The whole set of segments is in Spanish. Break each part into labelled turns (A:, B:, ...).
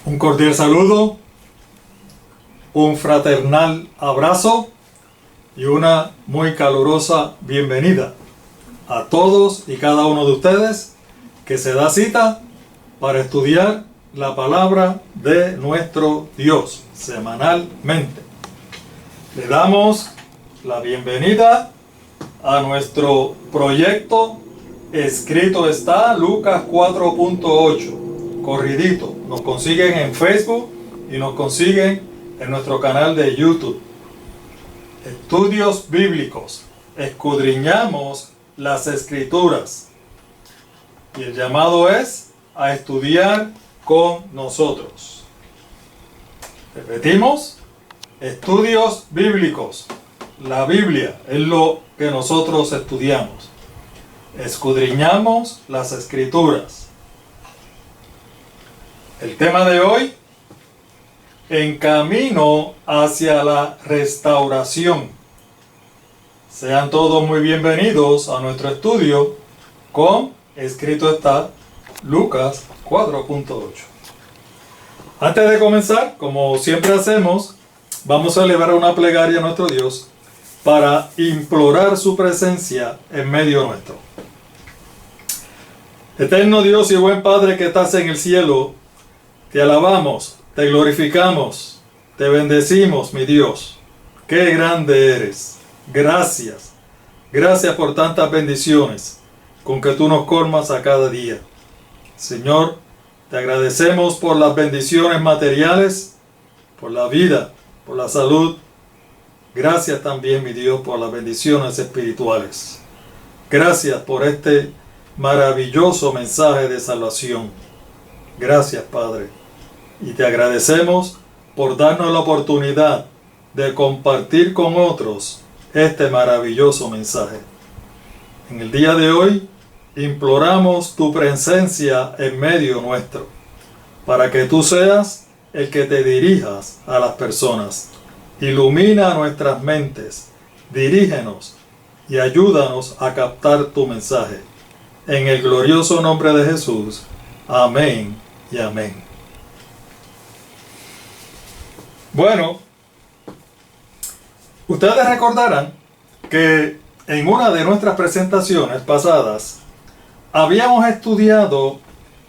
A: Un cordial saludo, un fraternal abrazo y una muy calurosa bienvenida a todos y cada uno de ustedes que se da cita para estudiar la palabra de nuestro Dios semanalmente. Le damos la bienvenida a nuestro proyecto Escrito está, Lucas 4.8, corridito. Nos consiguen en Facebook y nos consiguen en nuestro canal de YouTube. Estudios bíblicos. Escudriñamos las Escrituras. Y el llamado es a estudiar con nosotros. Repetimos, estudios bíblicos. La Biblia es lo que nosotros estudiamos. Escudriñamos las Escrituras. El tema de hoy, en camino hacia la restauración. Sean todos muy bienvenidos a nuestro estudio con Escrito está, Lucas 4.8. Antes de comenzar, como siempre hacemos, vamos a elevar una plegaria a nuestro Dios para implorar su presencia en medio nuestro. Eterno Dios y buen Padre que estás en el cielo, te alabamos, te glorificamos, te bendecimos, mi Dios. ¡Qué grande eres! Gracias. Gracias por tantas bendiciones con que tú nos colmas a cada día. Señor, te agradecemos por las bendiciones materiales, por la vida, por la salud. Gracias también, mi Dios, por las bendiciones espirituales. Gracias por este maravilloso mensaje de salvación. Gracias, Padre. Y te agradecemos por darnos la oportunidad de compartir con otros este maravilloso mensaje. En el día de hoy, imploramos tu presencia en medio nuestro, para que tú seas el que te dirijas a las personas. Ilumina nuestras mentes, dirígenos y ayúdanos a captar tu mensaje. En el glorioso nombre de Jesús. Amén y amén. Bueno, ustedes recordarán que en una de nuestras presentaciones pasadas habíamos estudiado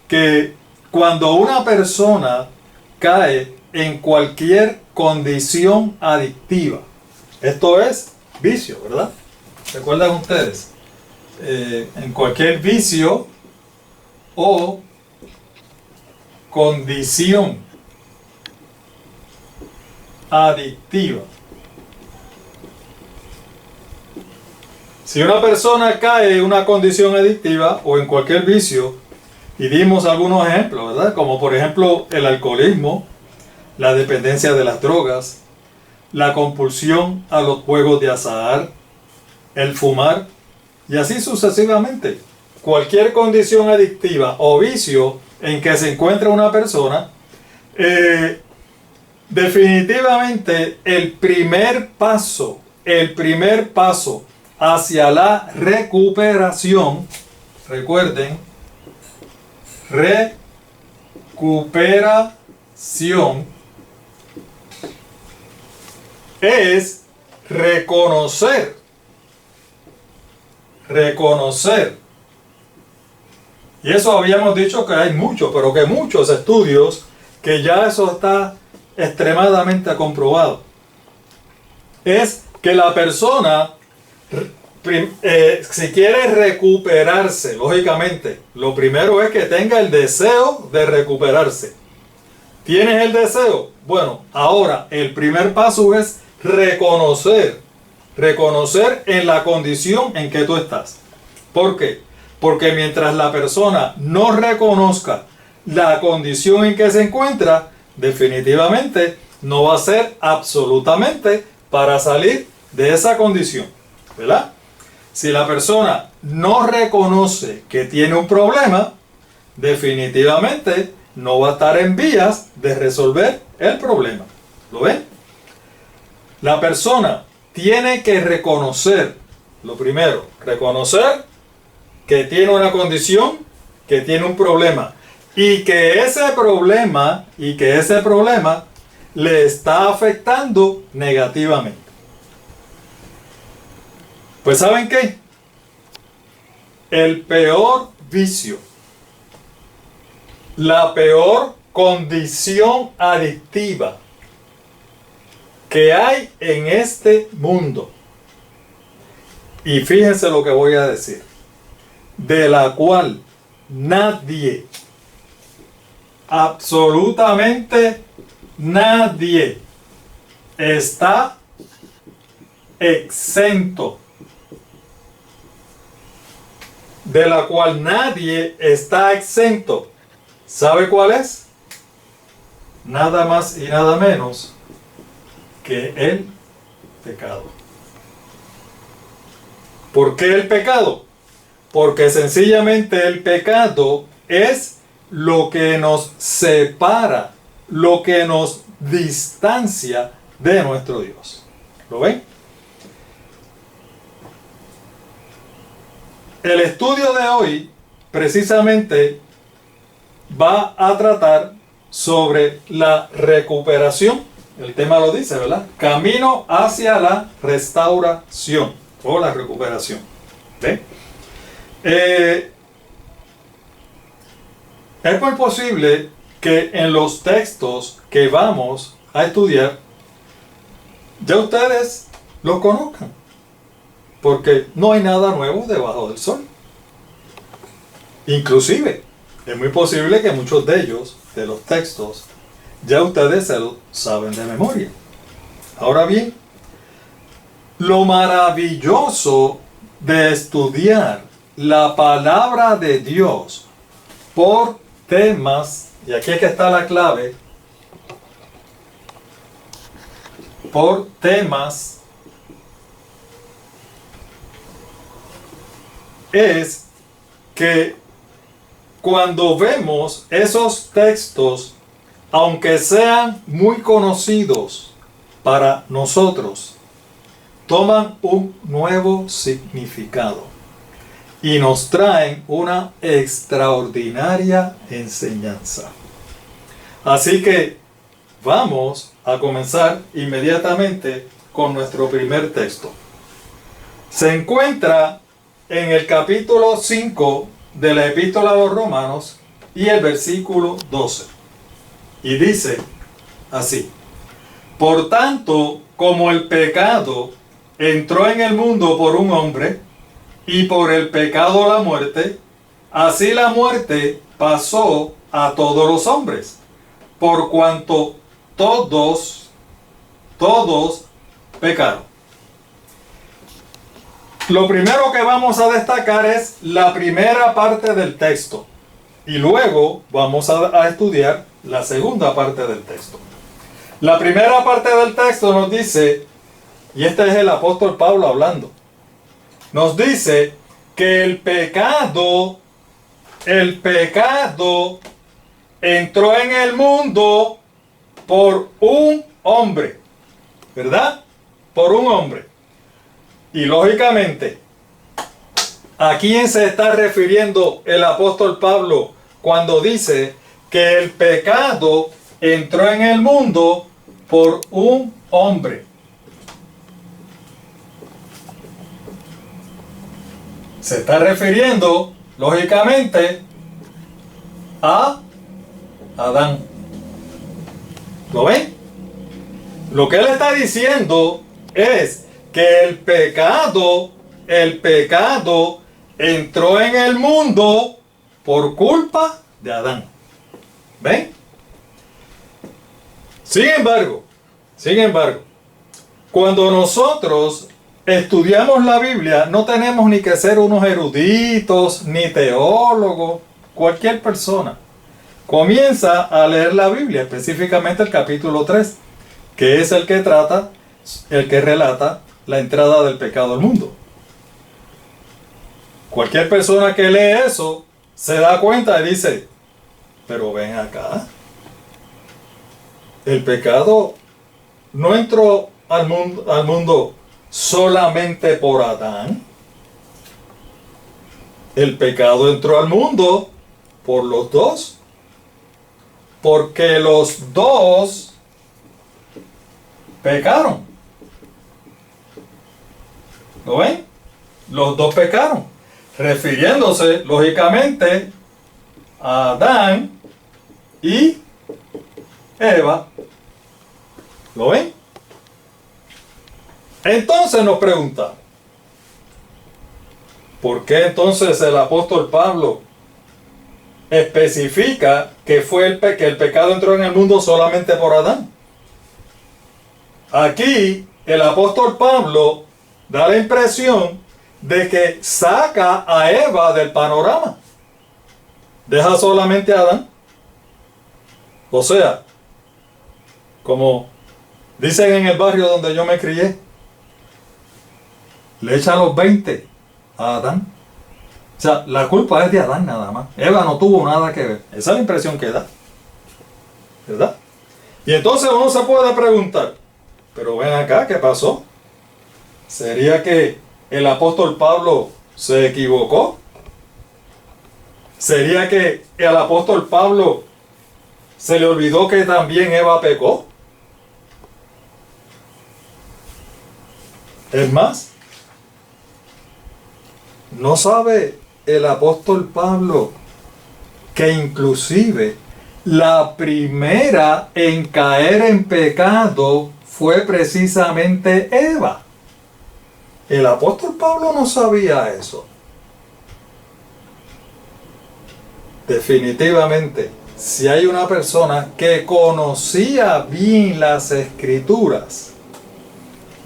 A: que cuando una persona cae en cualquier condición adictiva, esto es vicio, ¿verdad? ¿Recuerdan ustedes? En cualquier vicio o condición adictiva. Si una persona cae en una condición adictiva o en cualquier vicio, y dimos algunos ejemplos, ¿verdad? Como por ejemplo el alcoholismo, la dependencia de las drogas, la compulsión a los juegos de azar, el fumar, y así sucesivamente. Cualquier condición adictiva o vicio en que se encuentra una persona, definitivamente el primer paso hacia la recuperación, recuerden, recuperación es reconocer. Y eso habíamos dicho que hay muchos, pero que muchos estudios que ya eso está extremadamente comprobado. Es que la persona, si quiere recuperarse, lógicamente, lo primero es que tenga el deseo de recuperarse. ¿Tienes el deseo? Bueno, ahora el primer paso es reconocer en la condición en que tú estás. ¿Por qué? Porque mientras la persona no reconozca la condición en que se encuentra, definitivamente no va a ser absolutamente para salir de esa condición, ¿verdad? Si la persona no reconoce que tiene un problema, definitivamente no va a estar en vías de resolver el problema. ¿Lo ven? La persona tiene que reconocer, lo primero, reconocer que tiene una condición, que tiene un problema. y que ese problema le está afectando negativamente. Pues ¿saben qué? El peor vicio, la peor condición adictiva que hay en este mundo, y fíjense lo que voy a decir, de la cual nadie, absolutamente nadie, está exento, de la cual nadie está exento. ¿Sabe cuál es? Nada más y nada menos que el pecado. ¿Por qué el pecado? Porque sencillamente el pecado es lo que nos separa, lo que nos distancia de nuestro Dios. ¿Lo ven? El estudio de hoy precisamente va a tratar sobre la recuperación. El tema lo dice, ¿verdad? Camino hacia la restauración o la recuperación. ¿Ven? Es muy posible que en los textos que vamos a estudiar ya ustedes los conozcan, porque no hay nada nuevo debajo del sol. Inclusive, es muy posible que muchos de ellos, de los textos, ya ustedes se lo saben de memoria. Ahora bien, lo maravilloso de estudiar la palabra de Dios por temas, y aquí es que está la clave, por temas, es que cuando vemos esos textos, aunque sean muy conocidos para nosotros, toman un nuevo significado y nos traen una extraordinaria enseñanza. Así que vamos a comenzar inmediatamente con nuestro primer texto. Se encuentra en el capítulo 5 de la Epístola a los Romanos y el versículo 12. Y dice así: por tanto, como el pecado entró en el mundo por un hombre, y por el pecado la muerte, así la muerte pasó a todos los hombres, por cuanto todos pecaron. Lo primero que vamos a destacar es la primera parte del texto, y luego vamos a estudiar la segunda parte del texto. La primera parte del texto nos dice, y este es el apóstol Pablo hablando, nos dice que el pecado entró en el mundo por un hombre, ¿verdad? Por un hombre. Y lógicamente, ¿a quién se está refiriendo el apóstol Pablo cuando dice que el pecado entró en el mundo por un hombre? Se está refiriendo, lógicamente, a Adán. ¿Lo ven? Lo que él está diciendo es que el pecado entró en el mundo por culpa de Adán. ¿Ven? Sin embargo, cuando nosotros estudiamos la Biblia, no tenemos ni que ser unos eruditos, ni teólogos, cualquier persona. Comienza a leer la Biblia, específicamente el capítulo 3, que es el que relata la entrada del pecado al mundo. Cualquier persona que lee eso se da cuenta y dice, pero ven acá, el pecado no entró al mundo solamente por Adán. El pecado entró al mundo por los dos. Porque los dos pecaron. ¿Lo ven? Los dos pecaron. Refiriéndose, lógicamente, a Adán y Eva. ¿Lo ven? Entonces nos preguntamos, ¿por qué entonces el apóstol Pablo especifica que que el pecado entró en el mundo solamente por Adán? Aquí el apóstol Pablo da la impresión de que saca a Eva del panorama. Deja solamente a Adán. O sea, como dicen en el barrio donde yo me crié, le echa los 20 a Adán. O sea, la culpa es de Adán nada más. Eva no tuvo nada que ver. Esa es la impresión que da. ¿Verdad? Y entonces uno se puede preguntar, pero ven acá, ¿qué pasó? ¿Sería que el apóstol Pablo se equivocó? ¿Sería que al apóstol Pablo se le olvidó que también Eva pecó? Es más, ¿no sabe el apóstol Pablo que inclusive la primera en caer en pecado fue precisamente Eva? El apóstol Pablo no sabía eso. Definitivamente, si hay una persona que conocía bien las escrituras,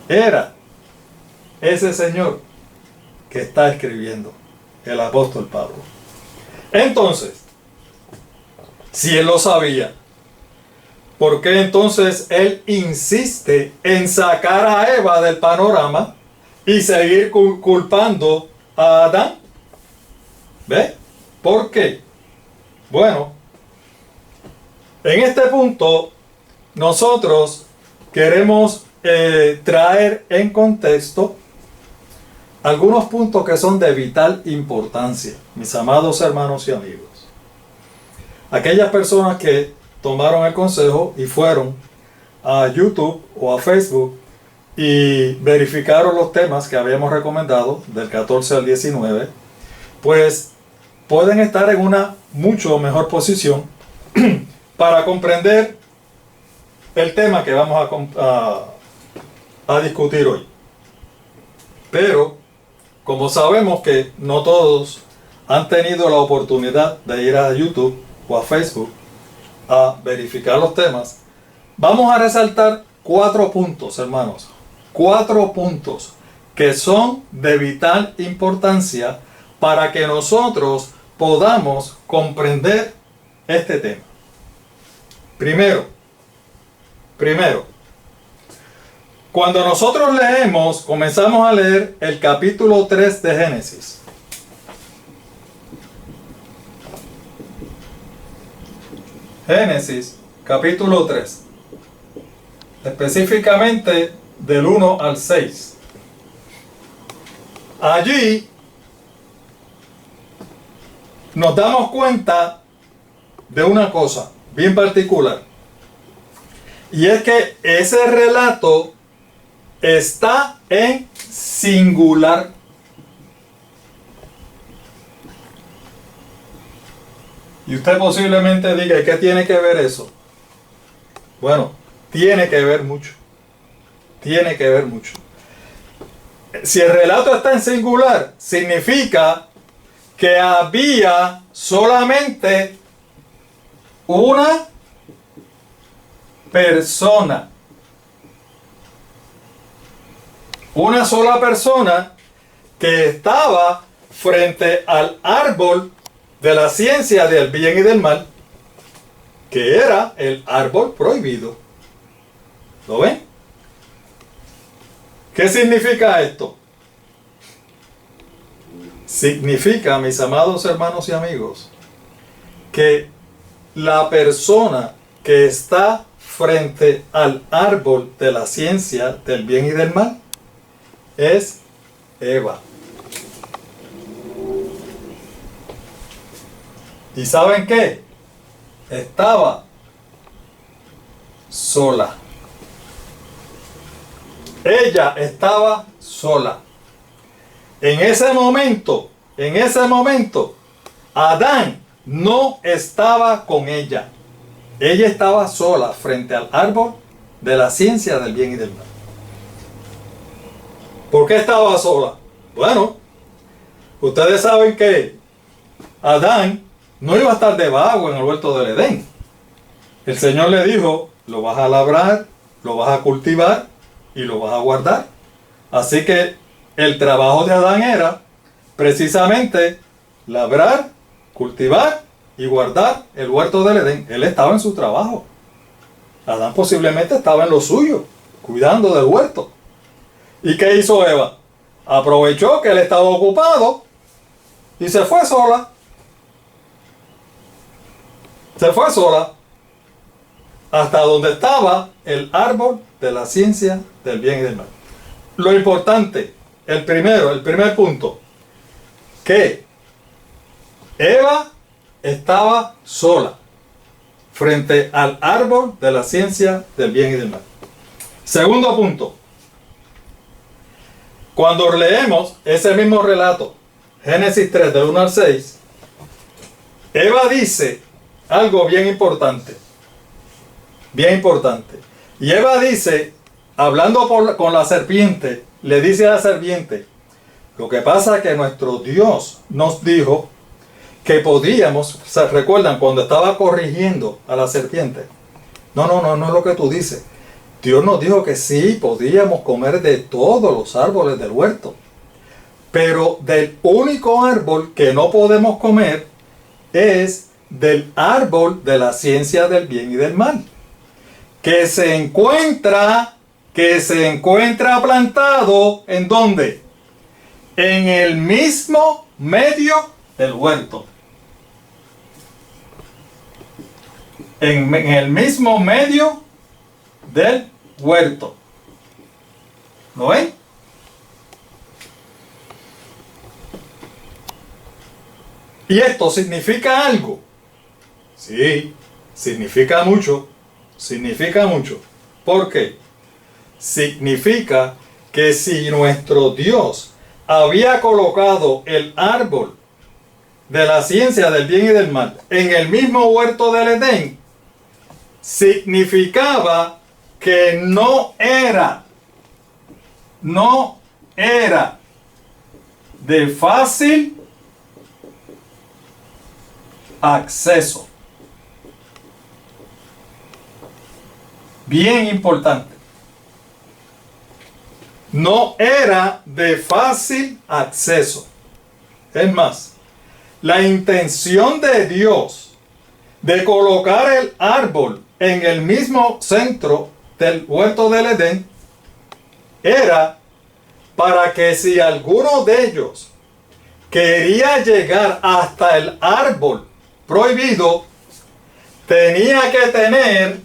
A: era ese señor que está escribiendo, el apóstol Pablo. Entonces, si él lo sabía, ¿por qué entonces él insiste en sacar a Eva del panorama y seguir culpando a Adán? ¿Ve? ¿Por qué? Bueno, en este punto nosotros queremos traer en contexto algunos puntos que son de vital importancia, mis amados hermanos y amigos. Aquellas personas que tomaron el consejo y fueron a YouTube o a Facebook y verificaron los temas que habíamos recomendado del 14 al 19, pues pueden estar en una mucho mejor posición para comprender el tema que vamos a discutir hoy. Pero, como sabemos que no todos han tenido la oportunidad de ir a YouTube o a Facebook a verificar los temas, vamos a resaltar 4 puntos, hermanos. 4 puntos que son de vital importancia para que nosotros podamos comprender este tema. Primero, cuando nosotros comenzamos a leer el capítulo 3 de Génesis. Génesis, capítulo 3. Específicamente del 1 al 6. Allí nos damos cuenta de una cosa bien particular. Y es que ese relato está en singular. Y usted posiblemente diga, ¿y qué tiene que ver eso? Bueno, tiene que ver mucho. Tiene que ver mucho. Si el relato está en singular, significa que había solamente una persona. Una sola persona que estaba frente al árbol de la ciencia del bien y del mal, que era el árbol prohibido. ¿Lo ven? ¿Qué significa esto? Significa, mis amados hermanos y amigos, que la persona que está frente al árbol de la ciencia del bien y del mal es Eva. ¿Y saben qué? Estaba sola. Ella estaba sola. En ese momento, Adán no estaba con ella. Ella estaba sola frente al árbol de la ciencia del bien y del mal. ¿Por qué estaba sola? Bueno, ustedes saben que Adán no iba a estar de vago en el huerto del Edén. El Señor le dijo, lo vas a labrar, lo vas a cultivar y lo vas a guardar. Así que el trabajo de Adán era precisamente labrar, cultivar y guardar el huerto del Edén. Él estaba en su trabajo. Adán posiblemente estaba en lo suyo, cuidando del huerto. ¿Y qué hizo Eva? Aprovechó que él estaba ocupado y se fue sola. Se fue sola hasta donde estaba el árbol de la ciencia del bien y del mal. Lo importante, el primer punto, que Eva estaba sola frente al árbol de la ciencia del bien y del mal. Segundo punto, cuando leemos ese mismo relato, Génesis 3, del 1 al 6, Eva dice algo bien importante. Bien importante. Y Eva dice, hablando con la serpiente, le dice a la serpiente, lo que pasa es que nuestro Dios nos dijo que podíamos, ¿se recuerdan cuando estaba corrigiendo a la serpiente? No es lo que tú dices. Dios nos dijo que sí, podíamos comer de todos los árboles del huerto. Pero del único árbol que no podemos comer es del árbol de la ciencia del bien y del mal. Que se encuentra plantado, ¿en dónde? En el mismo medio del huerto. En el mismo medio del huerto. ¿Lo ven? ¿Y esto significa algo? Sí, significa mucho. Significa mucho. ¿Por qué? Significa que si nuestro Dios había colocado el árbol de la ciencia del bien y del mal en el mismo huerto del Edén, significaba que no era de fácil acceso. Bien importante. No era de fácil acceso. Es más, la intención de Dios de colocar el árbol en el mismo centro del huerto del Edén era para que si alguno de ellos quería llegar hasta el árbol prohibido, tenía que tener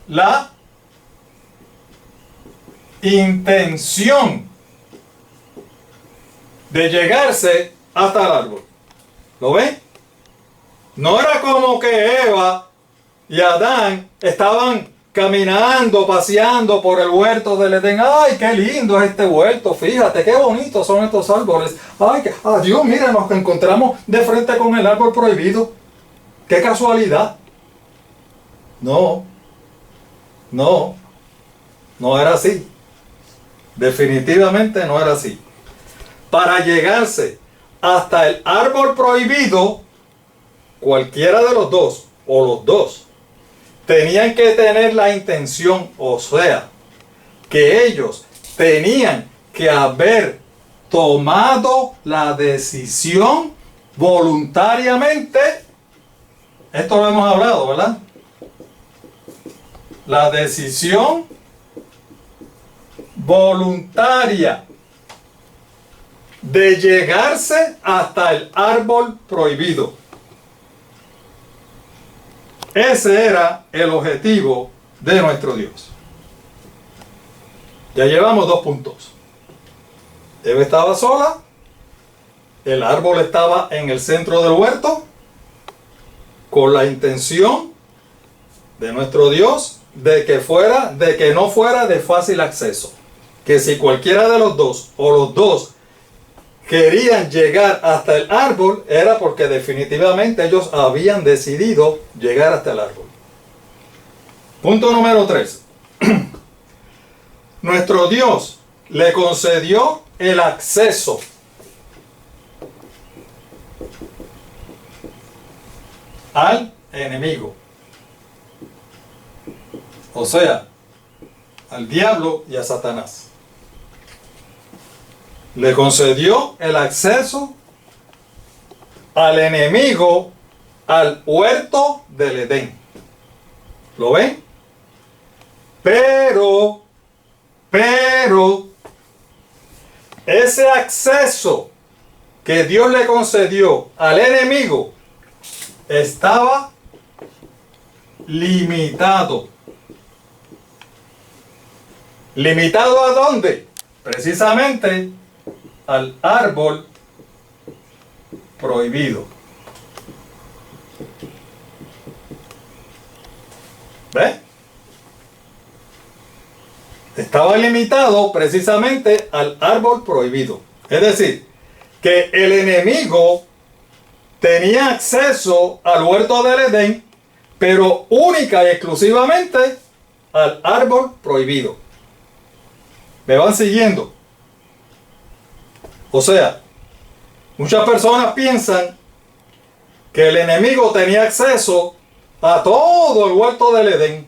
A: la intención de llegarse hasta el árbol. ¿Lo ven? No era como que Eva y Adán estaban caminando, paseando por el huerto del Edén. ¡Ay, qué lindo es este huerto! Fíjate, qué bonitos son estos árboles. ¡Ay, adiós! Mira, nos encontramos de frente con el árbol prohibido. ¡Qué casualidad! No era así. Definitivamente no era así. Para llegarse hasta el árbol prohibido, cualquiera de los dos, o los dos, tenían que tener la intención, o sea, que ellos tenían que haber tomado la decisión voluntariamente. Esto lo hemos hablado, ¿verdad? La decisión voluntaria de llegarse hasta el árbol prohibido. Ese era el objetivo de nuestro Dios. Ya llevamos 2 puntos. Eva estaba sola El árbol estaba en el centro del huerto con la intención de nuestro Dios de que no fuera de fácil acceso. Que si cualquiera de los dos o los dos querían llegar hasta el árbol, era porque definitivamente ellos habían decidido llegar hasta el árbol. Punto número 3. Nuestro Dios le concedió el acceso al enemigo. O sea, al diablo y a Satanás. Le concedió el acceso al enemigo al huerto del Edén. ¿Lo ven? Pero, ese acceso que Dios le concedió al enemigo estaba limitado. ¿Limitado a dónde? Precisamente al árbol prohibido. ¿Ves? Estaba limitado precisamente al árbol prohibido. Es decir, que el enemigo tenía acceso al huerto del Edén, pero única y exclusivamente al árbol prohibido. ¿Me van siguiendo? O sea, muchas personas piensan que el enemigo tenía acceso a todo el huerto del Edén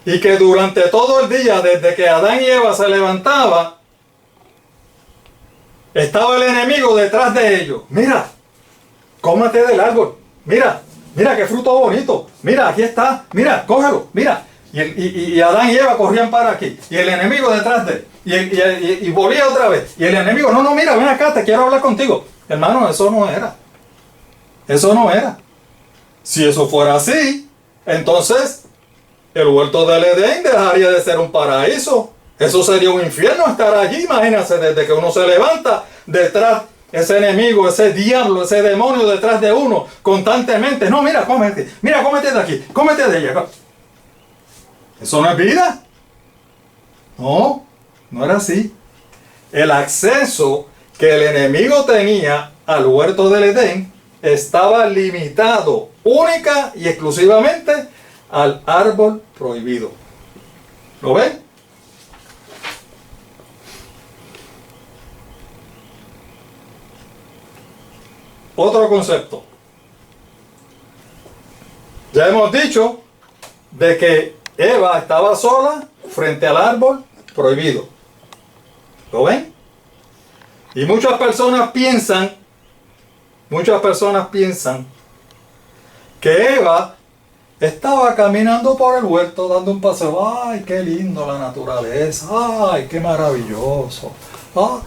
A: y que durante todo el día, desde que Adán y Eva se levantaban, estaba el enemigo detrás de ellos. Mira, cómete del árbol. Mira qué fruto bonito. Mira, aquí está. Mira, cógelo. Mira. Y Adán y Eva corrían para aquí. Y el enemigo detrás de él. Y volvía otra vez. Y el enemigo, no, mira, ven acá, te quiero hablar contigo. Hermano, eso no era. Eso no era. Si eso fuera así, entonces el huerto del Edén dejaría de ser un paraíso. Eso sería un infierno estar allí. Imagínense, desde que uno se levanta, detrás ese enemigo, ese diablo, ese demonio detrás de uno, constantemente. No, mira, cómete de aquí, cómete de allá. Eso no es vida. No era así. El acceso que el enemigo tenía al huerto del Edén estaba limitado única y exclusivamente al árbol prohibido. ¿Lo ven? Otro concepto. Ya hemos dicho de que Eva estaba sola frente al árbol prohibido. ¿Lo ven? Y muchas personas piensan que Eva estaba caminando por el huerto dando un paseo. ¡Ay, qué lindo la naturaleza! ¡Ay, qué maravilloso! ¡Ah!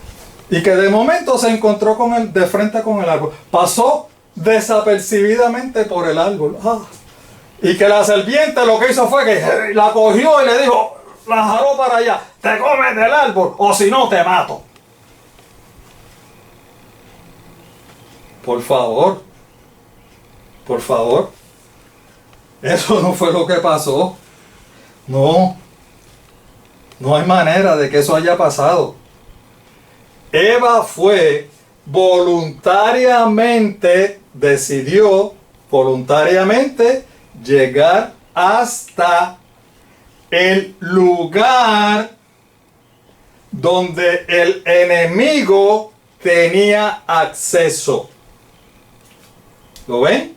A: Y que de momento se encontró de frente con el árbol. Pasó desapercibidamente por el árbol. ¡Ah! Y que la serpiente lo que hizo fue que la cogió y le dijo, la jaló para allá, te comes del árbol o si no te mato. Por favor, eso no fue lo que pasó. No hay manera de que eso haya pasado. Eva decidió voluntariamente llegar hasta el lugar donde el enemigo tenía acceso. ¿Lo ven?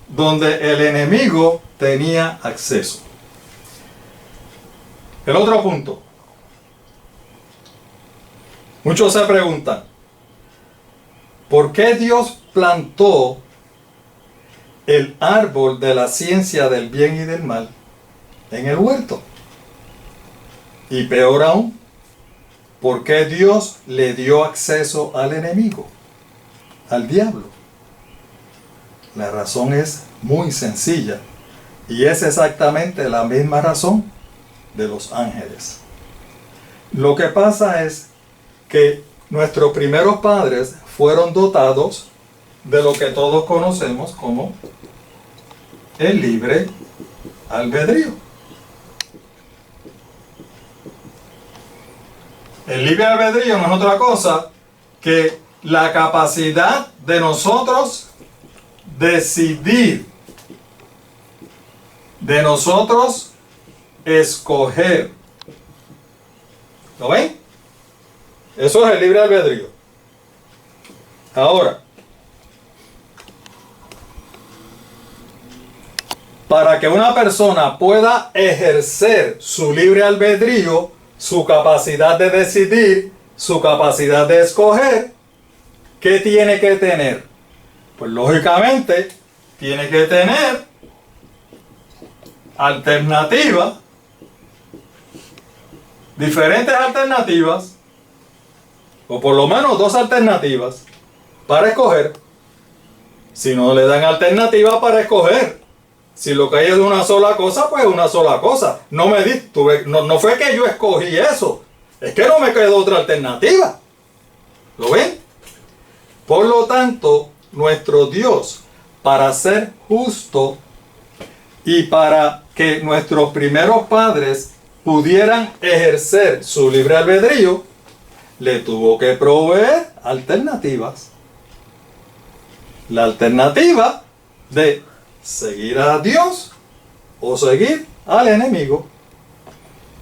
A: Donde el enemigo tenía acceso. El otro punto. Muchos se preguntan, ¿por qué Dios plantó el árbol de la ciencia del bien y del mal en el huerto? Y peor aún, ¿por qué Dios le dio acceso al enemigo, al diablo? La razón es muy sencilla y es exactamente la misma razón de los ángeles. Lo que pasa es que nuestros primeros padres fueron dotados de lo que todos conocemos como el libre albedrío. El libre albedrío no es otra cosa que la capacidad de nosotros decidir, de nosotros escoger. ¿Lo ven? Eso es el libre albedrío. Ahora, para que una persona pueda ejercer su libre albedrío, su capacidad de decidir, su capacidad de escoger, ¿qué tiene que tener? Pues lógicamente tiene que tener alternativas, diferentes alternativas, o por lo menos dos alternativas para escoger. Si no le dan alternativa para escoger, si lo que hay es una sola cosa, pues una sola cosa. No fue que yo escogí eso, es que no me quedó otra alternativa. ¿Lo ven? Por lo tanto, nuestro Dios, para ser justo y para que nuestros primeros padres pudieran ejercer su libre albedrío, le tuvo que proveer alternativas. La alternativa de seguir a Dios o seguir al enemigo.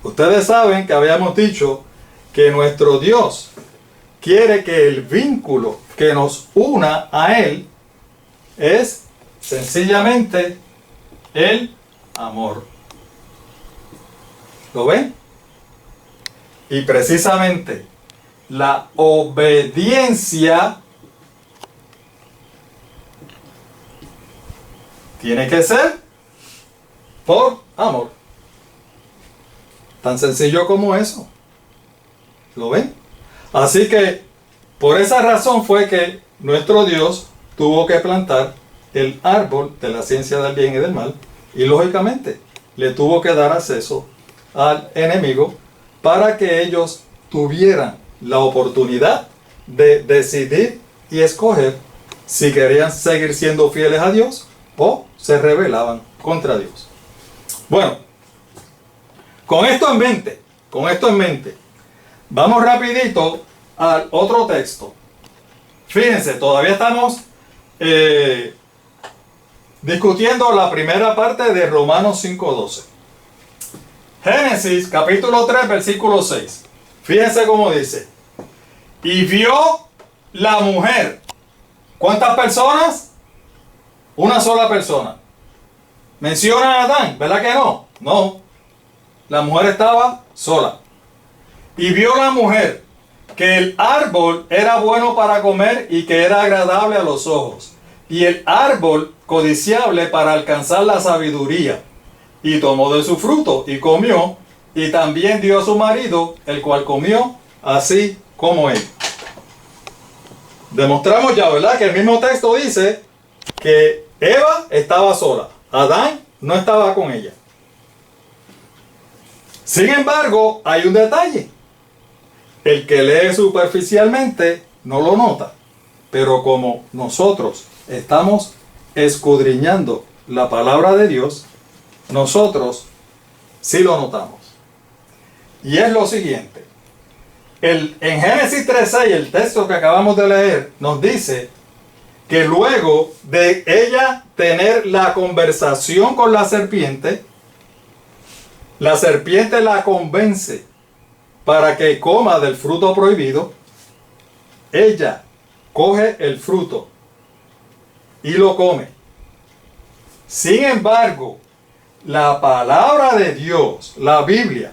A: Ustedes saben que habíamos dicho que nuestro Dios quiere que el vínculo que nos una a Él es sencillamente el amor. ¿Lo ven? Y precisamente la obediencia tiene que ser por amor. Tan sencillo como eso. ¿Lo ven? Así que por esa razón fue que nuestro Dios tuvo que plantar el árbol de la ciencia del bien y del mal, y lógicamente le tuvo que dar acceso al enemigo para que ellos tuvieran la oportunidad de decidir y escoger si querían seguir siendo fieles a Dios o se rebelaban contra Dios. Bueno, con esto en mente, vamos rapidito al otro texto. Fíjense, todavía estamos discutiendo la primera parte de Romanos 5:12. Génesis capítulo 3 versículo 6. Fíjense cómo dice: y vio la mujer. ¿Cuántas personas? Una sola persona. Menciona a Adán, ¿verdad que no? No. La mujer estaba sola. Y vio la mujer que el árbol era bueno para comer y que era agradable a los ojos, y el árbol codiciable para alcanzar la sabiduría. Y tomó de su fruto y comió, y también dio a su marido, el cual comió así como él. Demostramos ya, ¿verdad?, que el mismo texto dice que Eva estaba sola, Adán no estaba con ella. Sin embargo, hay un detalle. El que lee superficialmente no lo nota, pero como nosotros estamos escudriñando la palabra de Dios, nosotros sí lo notamos. Y es lo siguiente. En Génesis 3:6, el texto que acabamos de leer, nos dice que luego de ella tener la conversación con la serpiente la convence para que coma del fruto prohibido. Ella coge el fruto y lo come. Sin embargo, la palabra de Dios, la Biblia,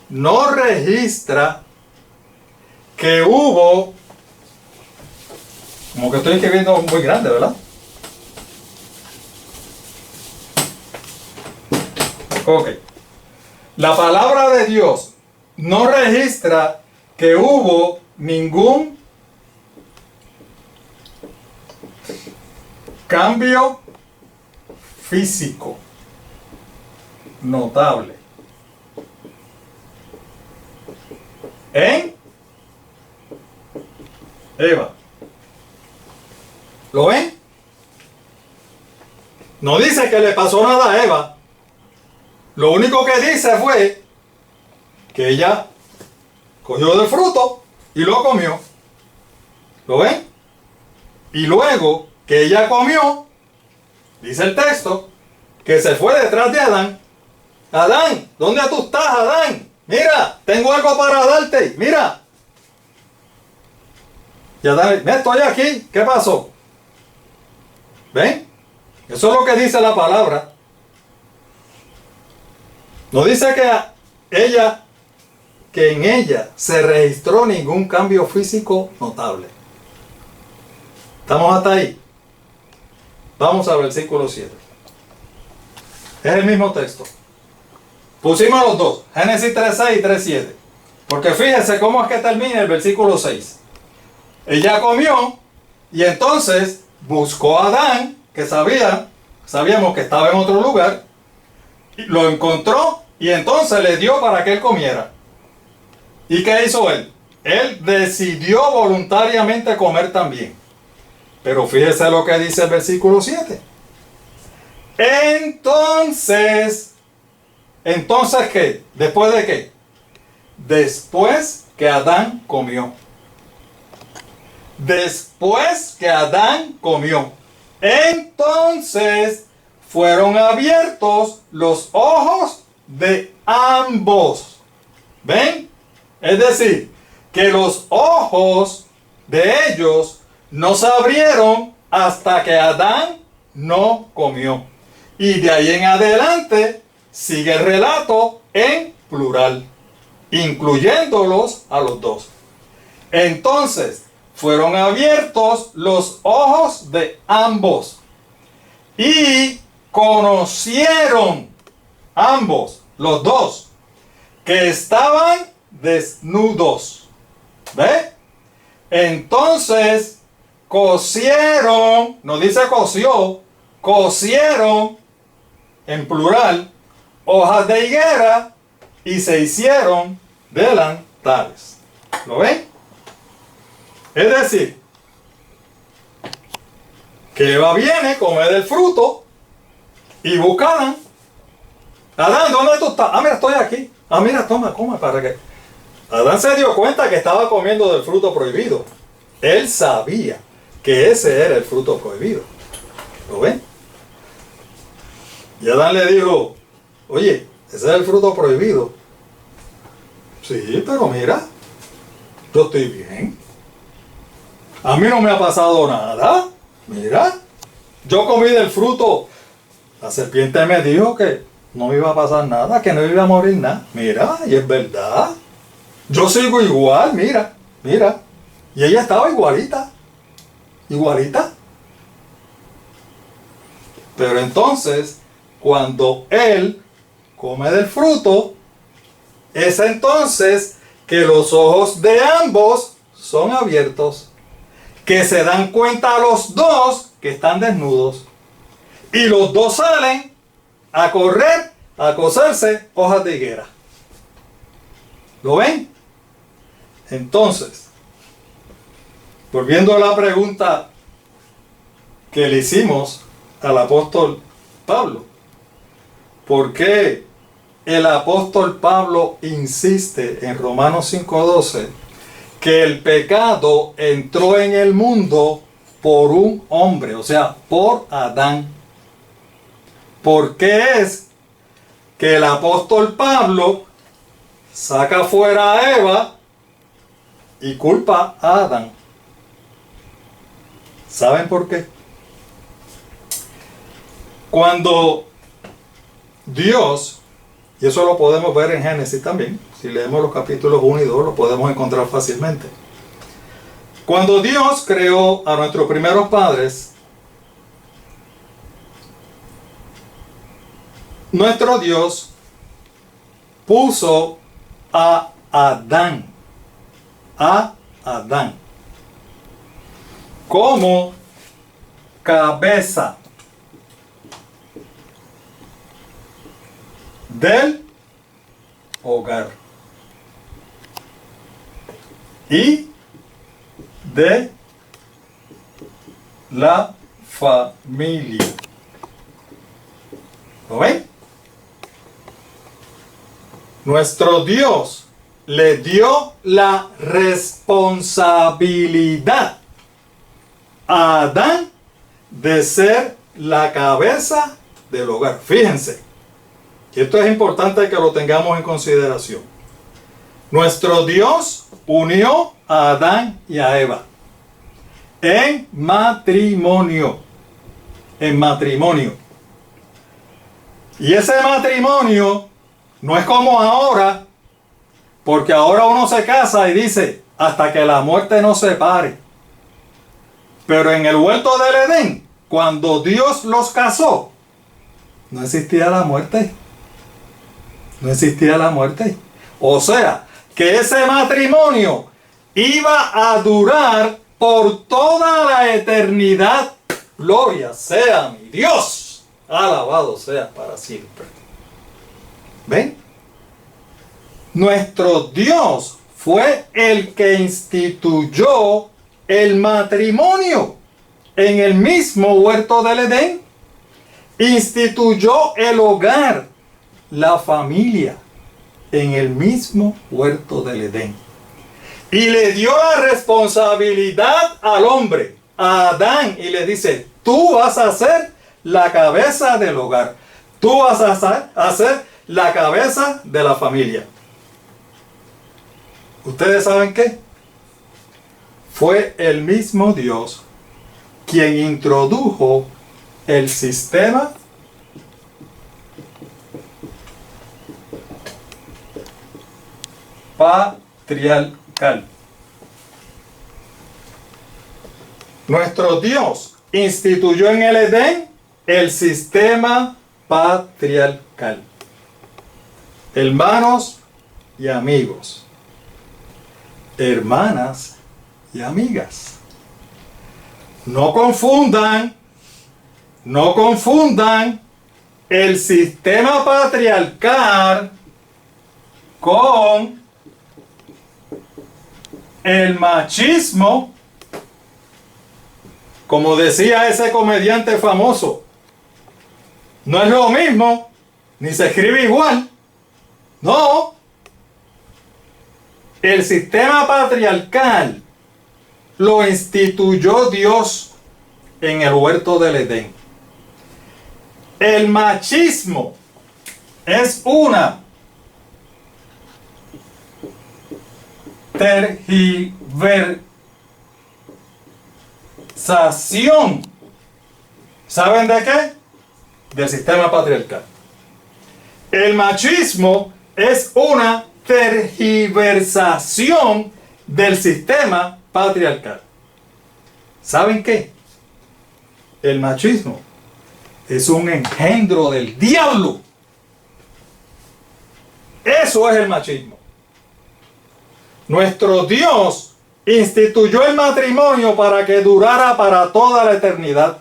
A: no registra que hubo, como que estoy escribiendo muy grande, ¿verdad? Ok. La palabra de Dios no registra que hubo ningún cambio físico notable en Eva. ¿Lo ven? No dice que le pasó nada a Eva. Lo único que dice fue que ella cogió del fruto y lo comió. ¿Lo ven? Y luego que ella comió, dice el texto, que se fue detrás de Adán. Adán, ¿dónde tú estás, Adán? Mira, tengo algo para darte. Mira. Y Adán, estoy aquí. ¿Qué pasó? ¿Ven? Eso es lo que dice la palabra. No dice que en ella se registró ningún cambio físico notable. ¿Estamos hasta ahí? Vamos al versículo 7. Es el mismo texto. Pusimos los dos, Génesis 3:6 y 3:7. Porque fíjense cómo es que termina el versículo 6. Ella comió y entonces buscó a Adán, que sabíamos que estaba en otro lugar, y lo encontró y entonces le dio para que él comiera. ¿Y qué hizo él? Él decidió voluntariamente comer también. Pero fíjese lo que dice el versículo 7. Entonces, ¿qué? ¿Después de qué? Después que Adán comió. Después que Adán comió. Entonces fueron abiertos los ojos de ambos. ¿Ven? Es decir, que los ojos de ellos no se abrieron hasta que Adán no comió. Y de ahí en adelante sigue el relato en plural, incluyéndolos a los dos. Entonces fueron abiertos los ojos de ambos y conocieron ambos, los dos, que estaban desnudos. ¿Ve? Entonces cosieron, no dice cosió, cosieron en plural hojas de higuera y se hicieron delantales. ¿Lo ven? Es decir, que Eva viene, come del fruto y busca a Adán. Adán, ¿dónde tú estás? Ah, mira, estoy aquí. Ah, mira, toma, come para que... Adán se dio cuenta que estaba comiendo del fruto prohibido. Él sabía que ese era el fruto prohibido. ¿Lo ven? Y Adán le dijo, oye, ese es el fruto prohibido. Sí, pero mira, yo estoy bien. A mí no me ha pasado nada. Mira, yo comí del fruto. La serpiente me dijo que no me iba a pasar nada, que no iba a morir nada. Mira, y es verdad. Yo sigo igual, mira, mira. Y ella estaba igualita. Igualita. Pero entonces, cuando él come del fruto, es entonces que los ojos de ambos son abiertos, que se dan cuenta a los dos que están desnudos, y los dos salen a correr, a coserse hojas de higuera. ¿Lo ven? Entonces, volviendo a la pregunta que le hicimos al apóstol Pablo, ¿por qué el apóstol Pablo insiste en Romanos 5:12 que el pecado entró en el mundo por un hombre, o sea, por Adán? ¿Por qué es que el apóstol Pablo saca fuera a Eva y culpa a Adán? ¿Saben por qué? Cuando Dios, y eso lo podemos ver en Génesis también, si leemos los capítulos 1 y 2 lo podemos encontrar fácilmente. Cuando Dios creó a nuestros primeros padres, nuestro Dios puso a Adán como cabeza del hogar y de la familia. ¿Lo ven? Nuestro Dios le dio la responsabilidad a Adán de ser la cabeza del hogar. Fíjense, y esto es importante que lo tengamos en consideración. Nuestro Dios unió a Adán y a Eva en matrimonio. En matrimonio. Y ese matrimonio no es como ahora, porque ahora uno se casa y dice, hasta que la muerte nos separe. Pero en el huerto del Edén, cuando Dios los casó, no existía la muerte. No existía la muerte. O sea, que ese matrimonio iba a durar por toda la eternidad. Gloria sea mi Dios. Alabado sea para siempre. ¿Ven? Nuestro Dios fue el que instituyó el matrimonio en el mismo huerto del Edén. Instituyó el hogar, la familia, en el mismo huerto del Edén. Y le dio la responsabilidad al hombre, a Adán, y le dice, tú vas a ser la cabeza del hogar. Tú vas a ser la cabeza de la familia. ¿Ustedes saben qué? Fue el mismo Dios quien introdujo el sistema patriarcal. Nuestro Dios instituyó en el Edén el sistema patriarcal. Hermanos y amigos, hermanas y amigas, no confundan el sistema patriarcal con el machismo, como decía ese comediante famoso. No es lo mismo, ni se escribe igual. No. El sistema patriarcal lo instituyó Dios en el huerto del Edén. El machismo es una tergiversación. ¿Saben de qué? Del sistema patriarcal. El machismo es una tergiversación del sistema patriarcal. ¿Saben qué? El machismo es un engendro del diablo. Eso es el machismo. Nuestro Dios instituyó el matrimonio para que durara para toda la eternidad.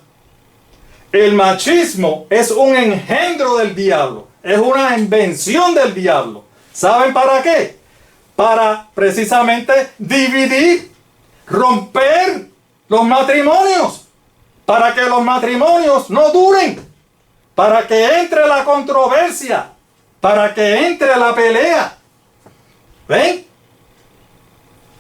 A: El machismo es un engendro del diablo. Es una invención del diablo. ¿Saben para qué? Para precisamente dividir, romper los matrimonios. Para que los matrimonios no duren. Para que entre la controversia. Para que entre la pelea. ¿Ven?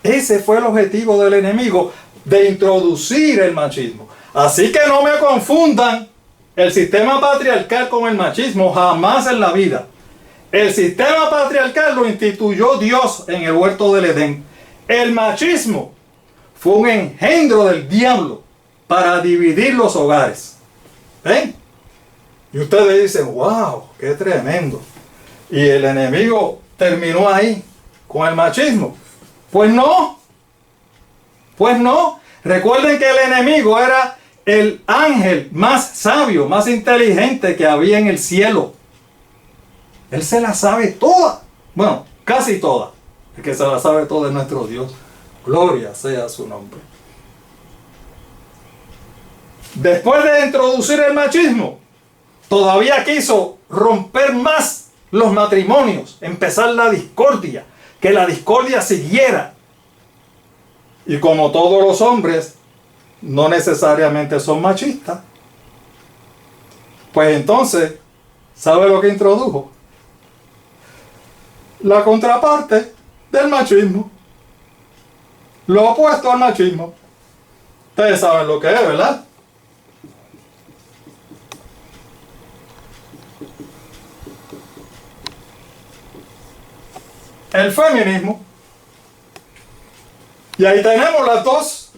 A: Ese fue el objetivo del enemigo, de introducir el machismo. Así que no me confundan el sistema patriarcal con el machismo, jamás en la vida. El sistema patriarcal lo instituyó Dios en el huerto del Edén. El machismo fue un engendro del diablo para dividir los hogares. ¿Ven? Y ustedes dicen, wow, qué tremendo. Y el enemigo terminó ahí con el machismo. Pues no. Pues no. Recuerden que el enemigo era el ángel más sabio, más inteligente que había en el cielo. Él se la sabe toda. Bueno, casi toda. El que se la sabe toda es nuestro Dios. Gloria sea su nombre. Después de introducir el machismo, todavía quiso romper más los matrimonios, empezar la discordia, que la discordia siguiera. Y como todos los hombres no necesariamente son machistas, pues entonces, ¿sabe lo que introdujo? La contraparte del machismo. Lo opuesto al machismo. Ustedes saben lo que es, ¿verdad? El feminismo. Y ahí tenemos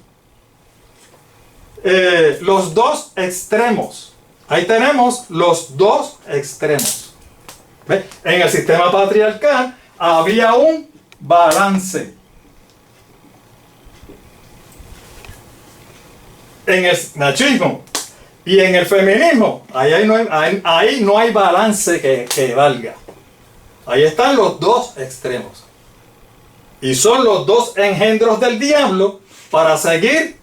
A: los dos extremos. Ahí tenemos los dos extremos. ¿Ve? En el sistema patriarcal había un balance. En el machismo y en el feminismo, ahí no hay balance que valga. Ahí están los dos extremos. Y son los dos engendros del diablo para seguir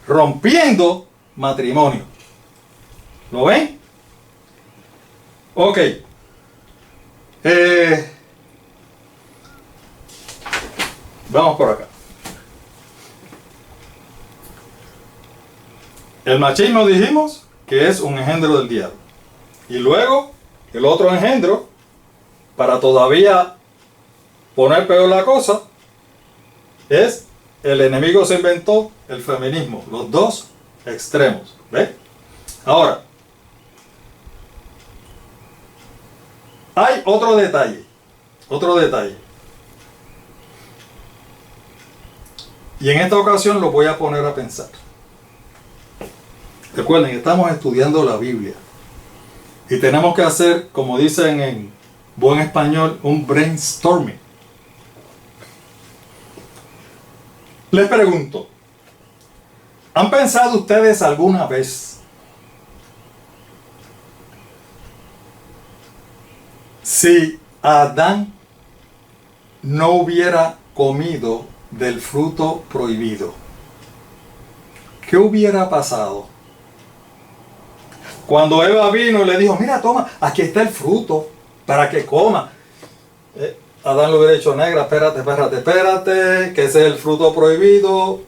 A: rompiendo matrimonio. ¿Lo ven? Ok. Vamos por acá. El machismo dijimos que es un engendro del diablo. Y luego el otro engendro, para todavía poner peor la cosa, es el enemigo se inventó el feminismo. Los dos extremos. ¿Ves? Ahora, hay otro detalle. Otro detalle. Y en esta ocasión lo voy a poner a pensar. Recuerden, estamos estudiando la Biblia. Y tenemos que hacer, como dicen en buen español, un brainstorming. Les pregunto, ¿han pensado ustedes alguna vez si Adán no hubiera comido del fruto prohibido? ¿Qué hubiera pasado? Cuando Eva vino y le dijo, mira, toma, aquí está el fruto para que coma. Adán le hubiera dicho, negra, espérate, que ese es el fruto prohibido.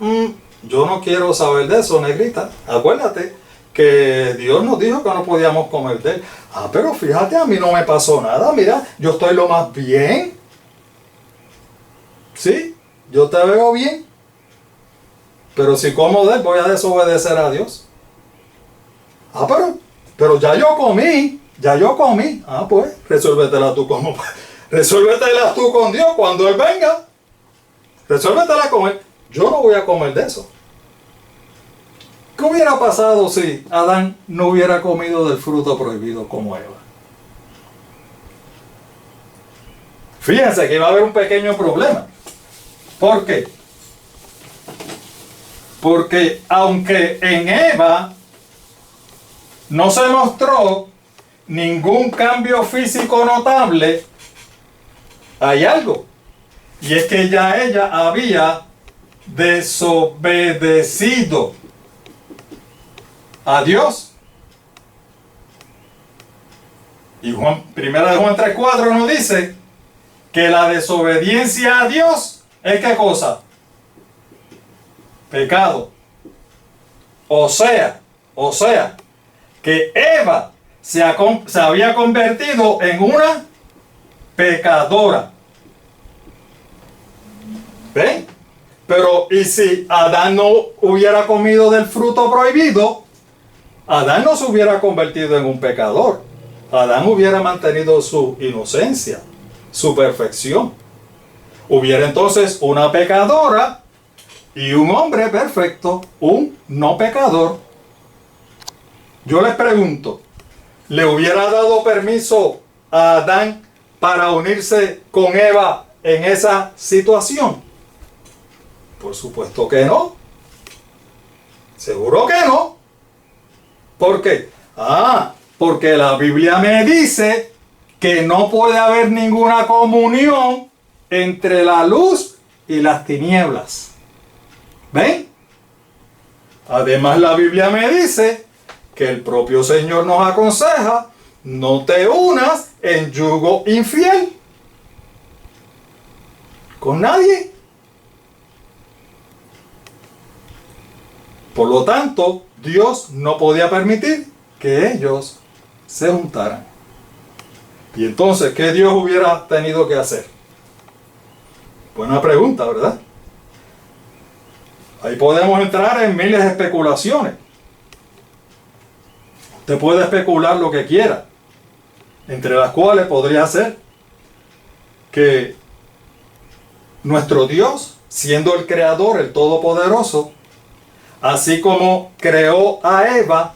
A: Yo no quiero saber de eso, negrita. Acuérdate que Dios nos dijo que no podíamos comer de él. Pero fíjate, a mí no me pasó nada. Mira, yo estoy lo más bien. ¿Sí? Yo te veo bien. Pero si como de él, voy a desobedecer a Dios. Pero ya yo comí. Pues, resuélvetela tú con Dios cuando Él venga. Resuélvetela con Él. Yo no voy a comer de eso. ¿Qué hubiera pasado si Adán no hubiera comido del fruto prohibido como Eva? Fíjense que iba a haber un pequeño problema. ¿Por qué? Porque aunque en Eva no se mostró ningún cambio físico notable, hay algo. Y es que ya ella había desobedecido a Dios. Y Primera de Juan 3:4 nos dice que la desobediencia a Dios es ¿qué cosa? Pecado. O sea, que Eva se había convertido en una pecadora. ¿Ven? Pero ¿y si Adán no hubiera comido del fruto prohibido? Adán no se hubiera convertido en un pecador. Adán hubiera mantenido su inocencia, su perfección. Hubiera entonces una pecadora y un hombre perfecto, un no pecador. Yo les pregunto, ¿le hubiera dado permiso a Adán para unirse con Eva en esa situación? Por supuesto que no. Seguro que no. ¿Por qué? Porque la Biblia me dice que no puede haber ninguna comunión entre la luz y las tinieblas. ¿Ven? Además, la Biblia me dice que el propio Señor nos aconseja: no te unas en yugo infiel con nadie. Por lo tanto, Dios no podía permitir que ellos se juntaran. Y entonces, ¿qué Dios hubiera tenido que hacer? Buena pregunta, ¿verdad? Ahí podemos entrar en miles de especulaciones. Usted puede especular lo que quiera, entre las cuales podría ser que nuestro Dios, siendo el Creador, el Todopoderoso, así como creó a Eva,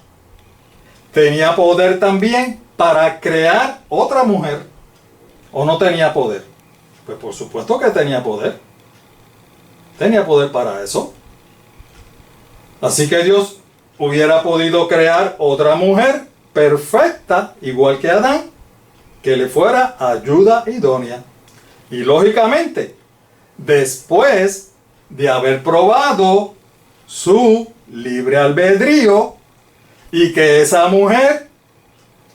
A: tenía poder también para crear otra mujer. ¿O no tenía poder? Pues por supuesto que tenía poder. Tenía poder para eso. Así que Dios hubiera podido crear otra mujer perfecta, igual que Adán, que le fuera ayuda idónea. Y lógicamente, después de haber probado su libre albedrío y que esa mujer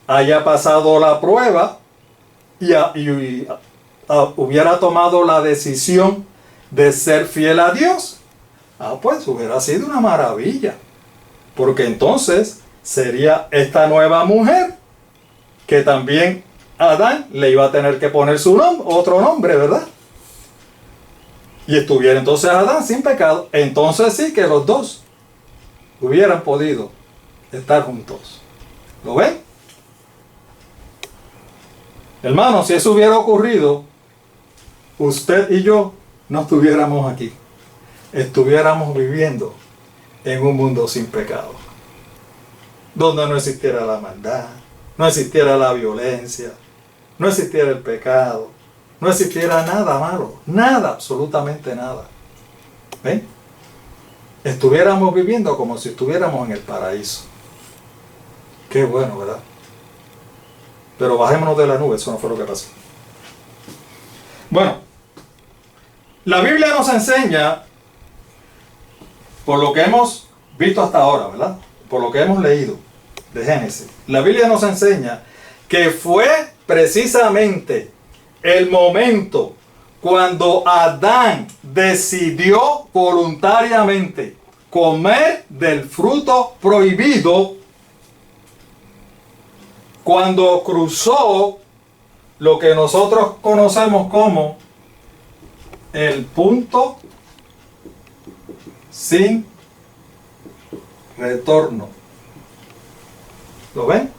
A: haya pasado la prueba y hubiera tomado la decisión de ser fiel a Dios, pues hubiera sido una maravilla, porque entonces sería esta nueva mujer que también Adán le iba a tener que poner su nombre, otro nombre, ¿verdad? Y estuviera entonces Adán sin pecado. Entonces sí que los dos hubieran podido estar juntos. ¿Lo ven? Hermanos, si eso hubiera ocurrido, usted y yo no estuviéramos aquí. Estuviéramos viviendo en un mundo sin pecado, donde no existiera la maldad, no existiera la violencia, no existiera el pecado, no existiera nada malo, nada, absolutamente nada. ¿Ven? Estuviéramos viviendo como si estuviéramos en el paraíso. Qué bueno, ¿verdad? Pero bajémonos de la nube, eso no fue lo que pasó. Bueno, la Biblia nos enseña, por lo que hemos visto hasta ahora, ¿verdad? Por lo que hemos leído de Génesis, la Biblia nos enseña que fue precisamente el momento cuando Adán decidió voluntariamente comer del fruto prohibido, cuando cruzó lo que nosotros conocemos como el punto sin retorno. ¿Lo ven?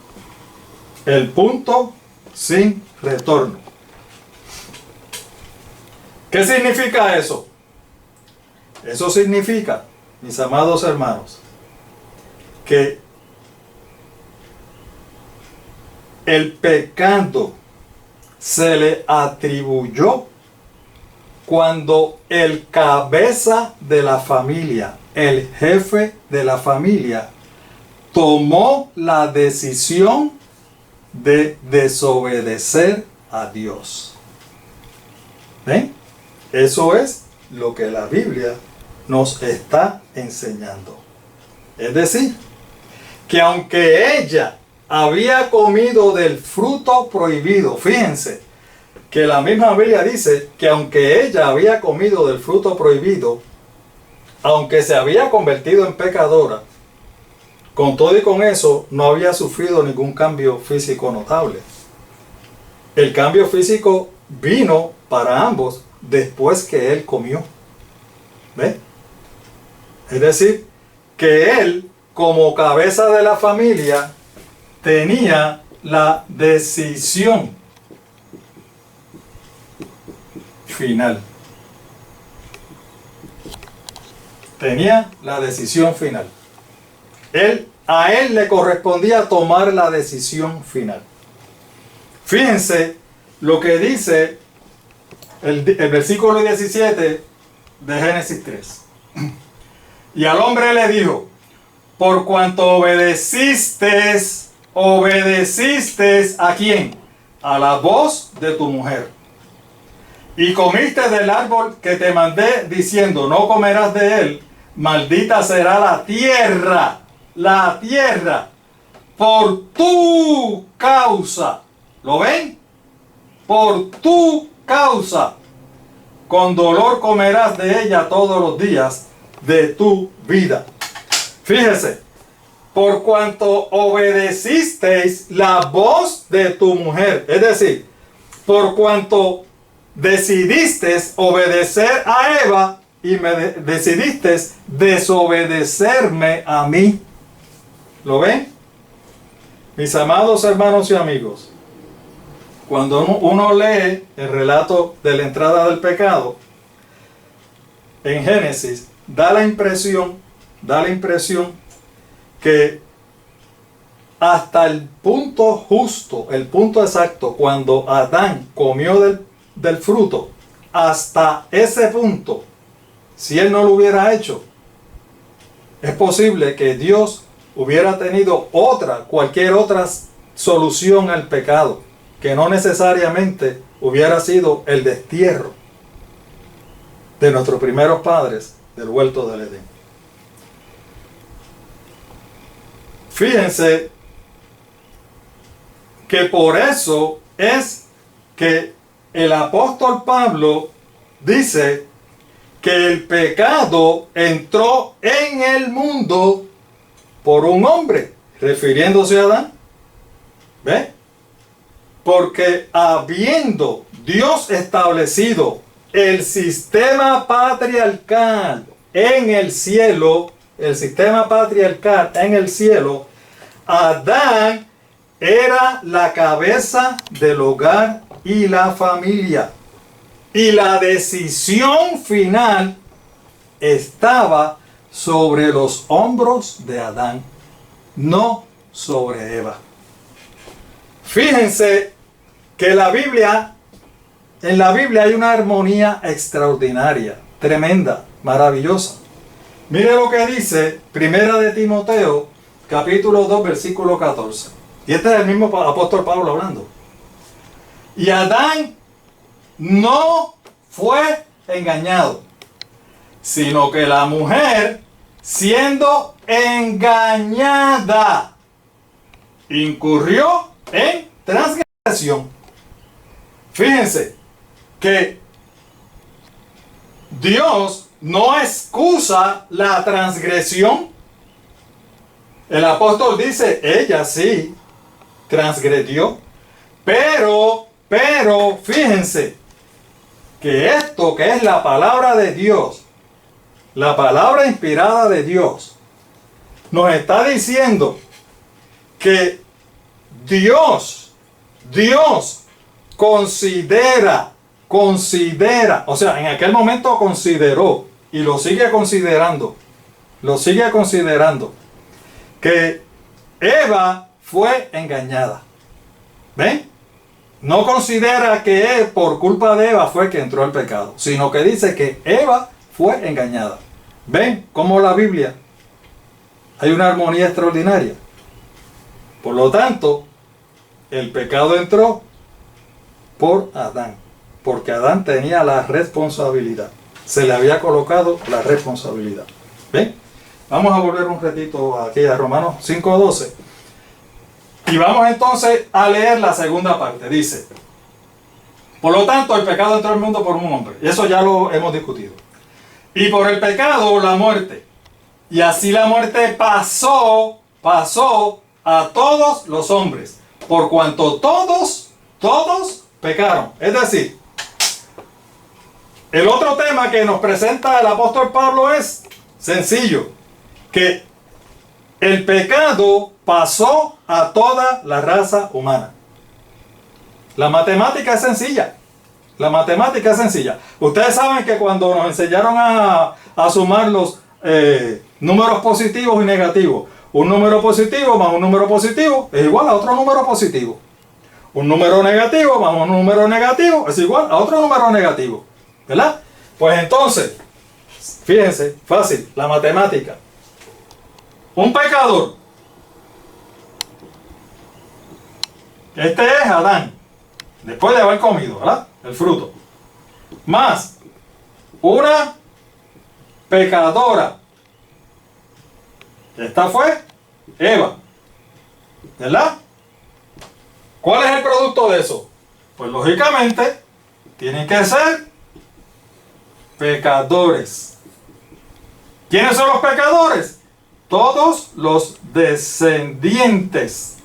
A: El punto sin retorno. ¿Qué significa eso? Eso significa, mis amados hermanos, que el pecado se le atribuyó cuando el cabeza de la familia, el jefe de la familia, tomó la decisión de desobedecer a Dios. ¿Ven? Eso es lo que la Biblia nos está enseñando. Es decir, que aunque ella había comido del fruto prohibido, fíjense que la misma Biblia dice que aunque ella había comido del fruto prohibido, aunque se había convertido en pecadora, con todo y con eso no había sufrido ningún cambio físico notable. El cambio físico vino para ambos después que él comió. ¿Ve? Es decir, que él, como cabeza de la familia, tenía la decisión final. Tenía la decisión final. A él le correspondía tomar la decisión final. Fíjense lo que dice el versículo 17 de Génesis 3. Y al hombre le dijo: por cuanto obedeciste, ¿a quién? A la voz de tu mujer. Y comiste del árbol que te mandé diciendo: no comerás de él, maldita será la tierra, por tu causa. ¿Lo ven? Por tu causa. Con dolor comerás de ella todos los días de tu vida. Fíjese, por cuanto obedecisteis la voz de tu mujer, es decir, por cuanto decidiste obedecer a Eva y decidiste desobedecerme a mí. ¿Lo ven? Mis amados hermanos y amigos, cuando uno lee el relato de la entrada del pecado en Génesis, da la impresión que hasta el punto justo, el punto exacto, cuando Adán comió del fruto, hasta ese punto, si él no lo hubiera hecho, es posible que Dios hubiera tenido cualquier otra solución al pecado, que no necesariamente hubiera sido el destierro de nuestros primeros padres del huerto del Edén. Fíjense que por eso es que el apóstol Pablo dice que el pecado entró en el mundo por un hombre, refiriéndose a Adán. ¿Ve? Porque habiendo Dios establecido el sistema patriarcal en el cielo, Adán era la cabeza del hogar y la familia. Y la decisión final estaba sobre los hombros de Adán, no sobre Eva. Fíjense que en la Biblia hay una armonía extraordinaria, tremenda, maravillosa. Mire lo que dice Primera de Timoteo, capítulo 2, versículo 14. Y este es el mismo apóstol Pablo hablando. Y Adán no fue engañado, sino que la mujer, siendo engañada, incurrió en transgresión. Fíjense que Dios no excusa la transgresión. El apóstol dice, ella sí transgredió, pero fíjense que esto que es la palabra de Dios, la palabra inspirada de Dios, nos está diciendo que Dios considera, o sea, en aquel momento consideró y lo sigue considerando, que Eva fue engañada. ¿Ven? No considera que por culpa de Eva fue que entró el pecado, sino que dice que Eva fue engañada. ¿Ven cómo la Biblia hay una armonía extraordinaria? Por lo tanto, el pecado entró por Adán, porque Adán tenía la responsabilidad. Se le había colocado la responsabilidad. ¿Ven? Vamos a volver un ratito aquí a Romanos 5:12. Y vamos entonces a leer la segunda parte. Dice, por lo tanto, el pecado entró al mundo por un hombre. Y eso ya lo hemos discutido. Y por el pecado, la muerte. Y así la muerte pasó a todos los hombres, por cuanto todos pecaron. Es decir, el otro tema que nos presenta el apóstol Pablo es sencillo, que el pecado pasó a toda la raza humana. La matemática es sencilla. Ustedes saben que cuando nos enseñaron a sumar los números positivos y negativos, un número positivo más un número positivo es igual a otro número positivo. Un número negativo más un número negativo es igual a otro número negativo. ¿Verdad? Pues entonces, fíjense, fácil, la matemática. Un pecador. Este es Adán, después de haber comido, ¿verdad? El fruto. Más una pecadora. Esta fue Eva, ¿verdad? ¿Cuál es el producto de eso? Pues lógicamente tienen que ser pecadores. ¿Quiénes son los pecadores? todos los descendientes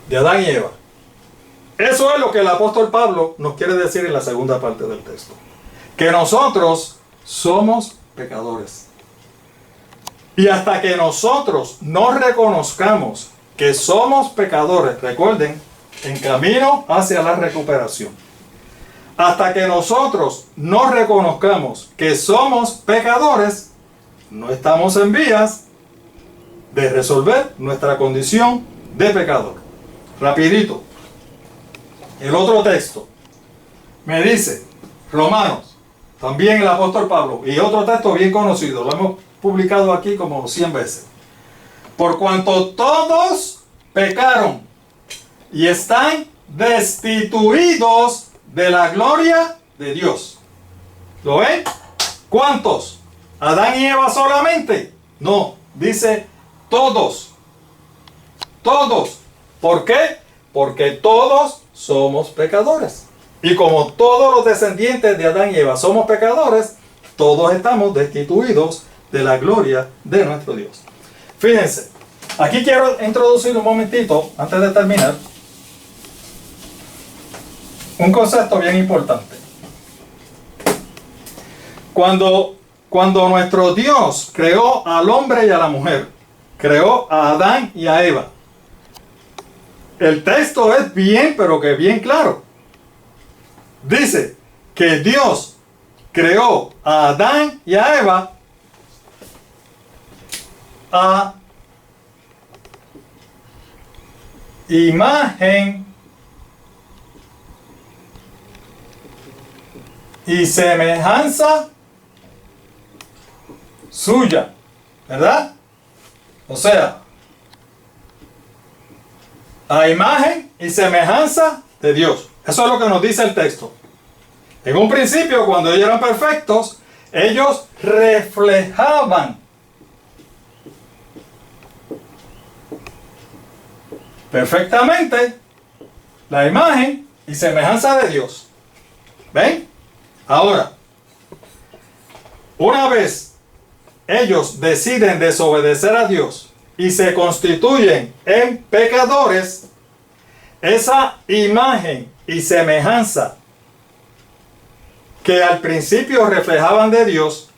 A: de Adán y Eva. Eso es lo que el apóstol Pablo nos quiere decir en la segunda parte del texto. Que nosotros somos pecadores. Y hasta que nosotros no reconozcamos que somos pecadores, recuerden, en camino hacia la recuperación. Hasta que nosotros no reconozcamos que somos pecadores, no estamos en vías de resolver nuestra condición de pecador. Rapidito. El otro texto me dice, Romanos, también el apóstol Pablo, y otro texto bien conocido, lo hemos publicado aquí como 100 veces. Por cuanto todos pecaron y están destituidos de la gloria de Dios. ¿Lo ven? ¿Cuántos? ¿Adán y Eva solamente? No, dice todos. Todos. ¿Por qué? Porque todos somos pecadores. Y como todos los descendientes de Adán y Eva somos pecadores, todos estamos destituidos de la gloria de nuestro Dios. Fíjense, aquí quiero introducir un momentito, antes de terminar, un concepto bien importante. Cuando nuestro Dios creó al hombre y a la mujer, creó a Adán y a Eva, el texto es bien, pero que bien claro. Dice que Dios creó a Adán y a Eva a imagen y semejanza suya, ¿verdad? O sea, a imagen y semejanza de Dios. Eso es lo que nos dice el texto. En un principio, cuando ellos eran perfectos, ellos reflejaban perfectamente la imagen y semejanza de Dios. ¿Ven? Ahora, una vez ellos deciden desobedecer a Dios y se constituyen en pecadores, esa imagen y semejanza que al principio reflejaban de Dios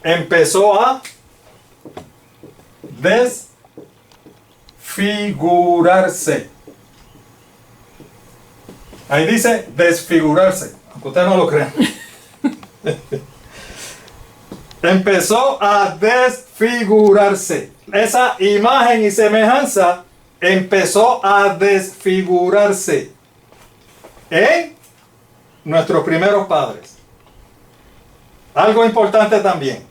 A: empezó a desfigurarse. Ahí dice desfigurarse, aunque ustedes no lo crean. Empezó a desfigurarse. Esa imagen y semejanza empezó a desfigurarse en nuestros primeros padres. Algo importante también.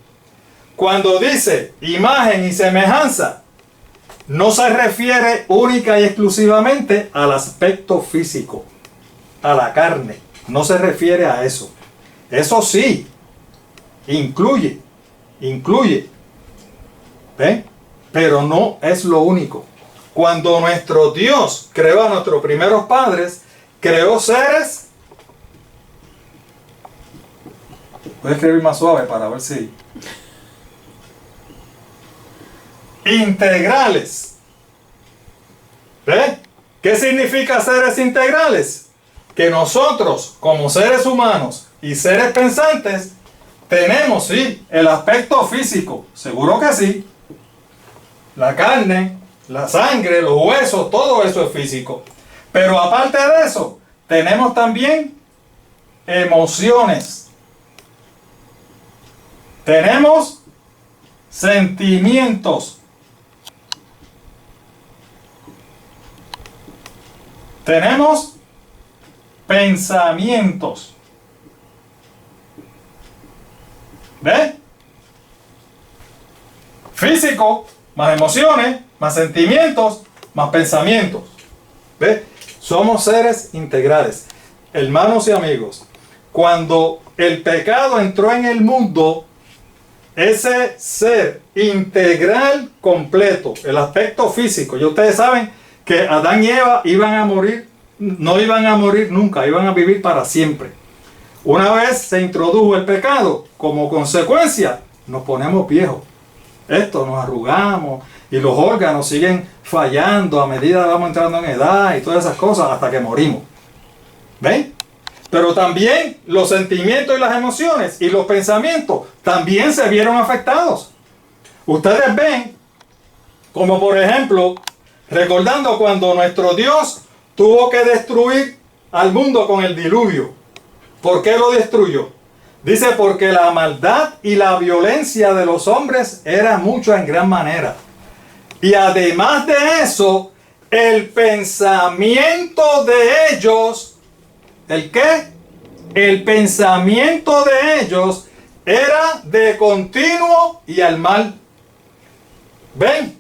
A: Cuando dice imagen y semejanza, no se refiere única y exclusivamente al aspecto físico, a la carne. No se refiere a eso. Eso sí, incluye. ¿Ven? Pero no es lo único. Cuando nuestro Dios creó a nuestros primeros padres, creó seres. Voy a escribir más suave para ver si. Integrales. ¿Ven? ¿Qué significa seres integrales? Que nosotros, como seres humanos y seres pensantes, tenemos, sí, el aspecto físico, seguro que sí. La carne, la sangre, los huesos, todo eso es físico. Pero aparte de eso, tenemos también emociones. Tenemos sentimientos. Tenemos pensamientos. ¿Ves? Físico, más emociones, más sentimientos, más pensamientos. ¿Ves? Somos seres integrales. Hermanos y amigos, cuando el pecado entró en el mundo, ese ser integral completo, el aspecto físico, y ustedes saben que Adán y Eva iban a morir, no iban a morir nunca, iban a vivir para siempre. Una vez se introdujo el pecado, como consecuencia, nos ponemos viejos. Esto, nos arrugamos y los órganos siguen fallando a medida que vamos entrando en edad y todas esas cosas hasta que morimos. ¿Ven? Pero también los sentimientos y las emociones y los pensamientos también se vieron afectados. Ustedes ven, como por ejemplo, recordando cuando nuestro Dios tuvo que destruir al mundo con el diluvio. ¿Por qué lo destruyó? Dice, porque la maldad y la violencia de los hombres era mucho en gran manera. Y además de eso, el pensamiento de ellos, ¿el qué? El pensamiento de ellos era de continuo y al mal. ¿Ven?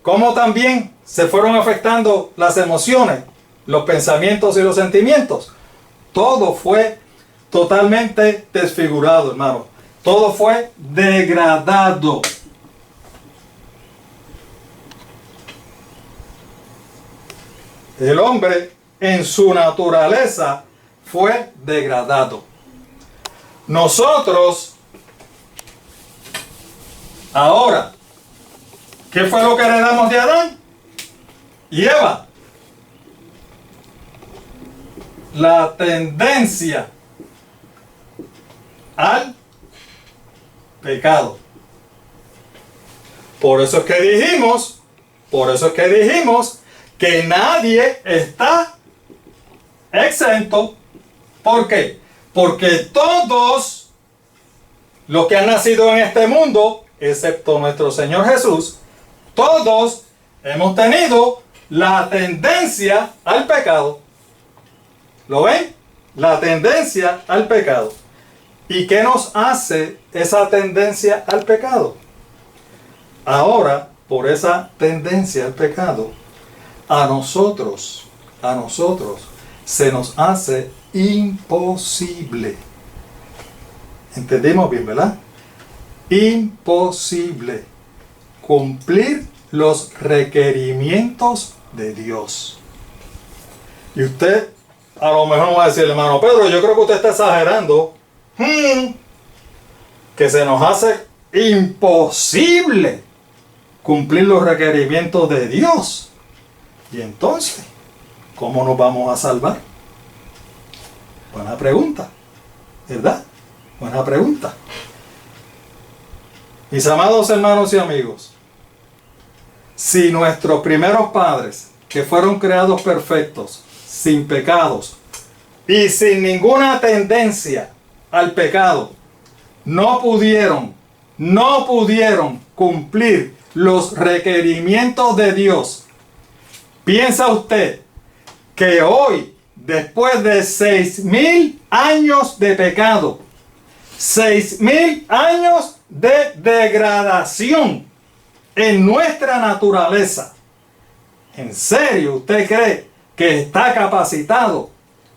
A: Cómo también se fueron afectando las emociones, los pensamientos y los sentimientos. Todo fue totalmente desfigurado, hermano. Todo fue degradado. El hombre en su naturaleza fue degradado. Nosotros, ahora, ¿qué fue lo que heredamos de Adán y Eva? La tendencia al pecado. Por eso es que dijimos que nadie está exento. ¿Por qué? Porque todos los que han nacido en este mundo, excepto nuestro Señor Jesús, todos hemos tenido la tendencia al pecado. ¿Lo ven? La tendencia al pecado. ¿Y qué nos hace esa tendencia al pecado? Ahora, por esa tendencia al pecado, a nosotros se nos hace imposible. ¿Entendimos bien, verdad? Imposible cumplir los requerimientos de Dios. Y usted a lo mejor me va a decir, hermano Pedro, yo creo que usted está exagerando. Que se nos hace imposible cumplir los requerimientos de Dios. Y entonces, ¿cómo nos vamos a salvar? Buena pregunta, ¿verdad? Buena pregunta. Mis amados hermanos y amigos, si nuestros primeros padres, que fueron creados perfectos, sin pecados y sin ninguna tendencia al pecado, no pudieron cumplir los requerimientos de Dios, ¿piensa usted que hoy, después de 6,000 años de pecado, 6,000 años de degradación en nuestra naturaleza, ¿en serio usted cree que está capacitado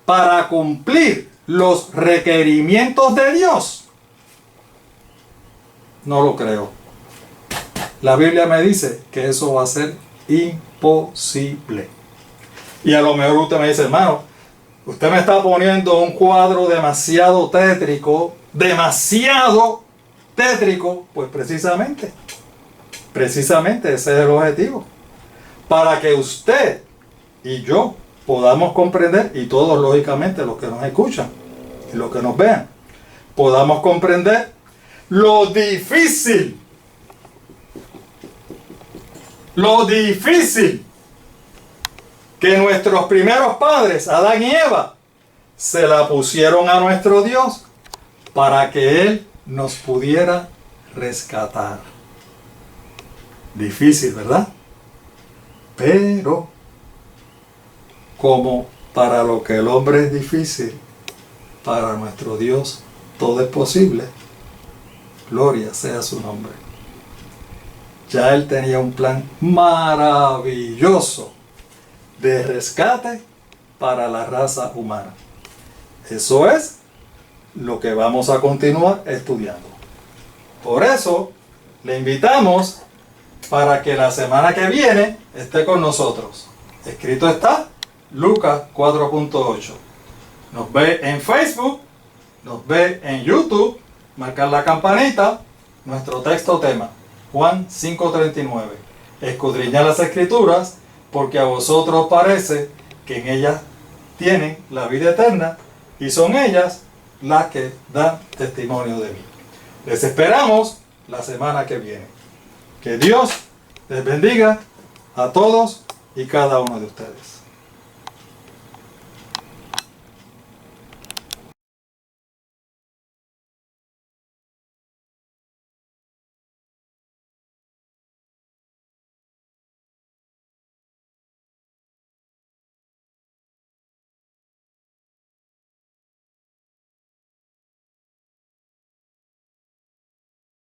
A: para cumplir los requerimientos de Dios? No lo creo. La Biblia me dice que eso va a ser imposible. Y a lo mejor usted me dice, hermano, usted me está poniendo un cuadro demasiado tétrico. Pues precisamente ese es el objetivo. Para que usted y yo podamos comprender, y todos lógicamente los que nos escuchan y los que nos vean, podamos comprender lo difícil que nuestros primeros padres, Adán y Eva, se la pusieron a nuestro Dios para que Él nos pudiera rescatar. Difícil, ¿verdad? Pero, como para lo que el hombre es difícil, para nuestro Dios todo es posible. Gloria sea su nombre. Ya Él tenía un plan maravilloso de rescate para la raza humana. Eso es lo que vamos a continuar estudiando. Por eso, le invitamos para que la semana que viene esté con nosotros. Escrito está Lucas 4.8. Nos ve en Facebook, nos ve en YouTube, marcar la campanita, nuestro texto tema, Juan 5:39. Escudriñad las Escrituras, porque a vosotros parece que en ellas tienen la vida eterna, y son ellas las que dan testimonio de mí. Les esperamos la semana que viene. Que Dios les bendiga a todos y cada uno de ustedes.